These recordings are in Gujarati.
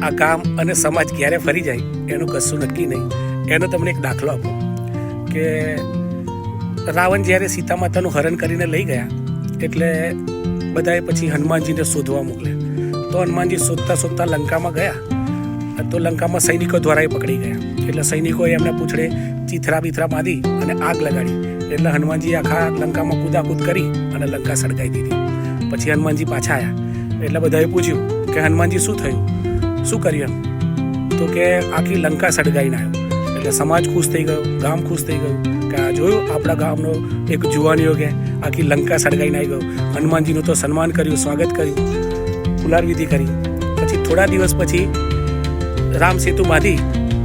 આ ગામ અને સમાજ ક્યારે ફરી જાય એનું કશું નક્કી નહીં. એનો તમને એક દાખલો આપો કે રાવણ જ્યારે સીતા માતાનું હરણ કરીને લઈ ગયા એટલે બધાએ પછી હનુમાનજીને શોધવા મોકલે. તો હનુમાનજી શોધતા શોધતા લંકામાં ગયા તો લંકામાં સૈનિકો દ્વારા એ પકડી ગયા. એટલે સૈનિકોએ એમને પૂંછડે ચીથરા બીથરા બાંધી અને આગ લગાડી. એટલે હનુમાનજી આખા લંકામાં કૂદાકૂદ કરી અને લંકા સળગાવી દીધી. પછી હનુમાનજી પાછા આવ્યા એટલે બધાએ પૂછ્યું કે હનુમાનજી શું થયું, શું કર્યું એમ? તો કે આખી લંકા સળગાઈને આવ્યો. એટલે સમાજ ખુશ થઈ ગયો, ગામ ખુશ થઈ ગયું કે આ જોયું આપણા ગામનો એક જુવાનીઓ કે આખી લંકા સળગાઈને આવી ગયો. હનુમાનજીનું તો સન્માન કર્યું, સ્વાગત કર્યું, ફુલાર વિધિ કરી. પછી થોડા દિવસ પછી રામ સેતુ બાંધી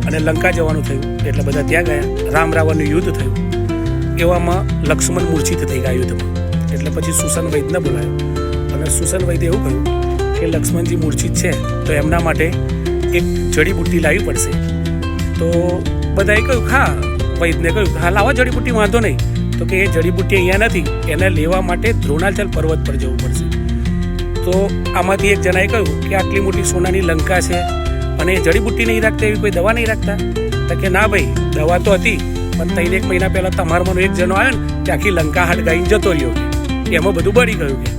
અને લંકા જવાનું થયું. એટલે બધા ત્યાં ગયા. રામ રાવણનું યુદ્ધ થયું. એવામાં લક્ષ્મણ મૂર્છિત થઈ ગયા યુદ્ધમાં. એટલે પછી સુસન વૈદને બોલાયો અને સુસન વૈદે એવું કહ્યું કે લક્ષ્મણજી મૂર્છિત છે તો એમના માટે એક જડીબુટ્ટી લાવવી પડશે. તો બધાએ કહ્યું હા, વૈદને કહ્યું હા લાવો જડીબુટ્ટી, વાંધો નહીં. તો કે એ જડીબુટ્ટી અહીંયા નથી, એને લેવા માટે દ્રોણાચલ પર્વત પર જવું પડશે. તો આમાંથી એક જણાએ કહ્યું કે આટલી મોટી સોનાની લંકા છે અને એ જડીબુટ્ટી નહીં રાખતા, એવી કોઈ દવા નહીં રાખતા? તો કે ના ભાઈ, દવા તો હતી પણ 3 મહિના પહેલાં તમારામાંનો એક જણો આવ્યો ને કે આખી લંકા હડગાઈને જતો રહ્યો કે એમાં બધું બળી ગયું કે.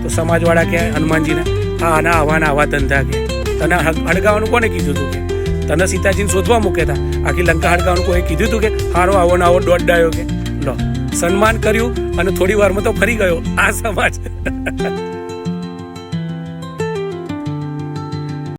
તો સમાજવાળા કે હનુમાનજીને હા આના આવા ધંધા કે તને હડગાવાનું કોને કીધું હતું કે? તને સીતાજીને શોધવા મૂક્યા હતા, આખી લંકા હડગાવાનું કોઈ કીધું હતું કે હારો આવો ને આવો દોડ ડાયો કે? લો, સન્માન કર્યું અને થોડી વારમાં તો ફરી ગયો આ સમાજ.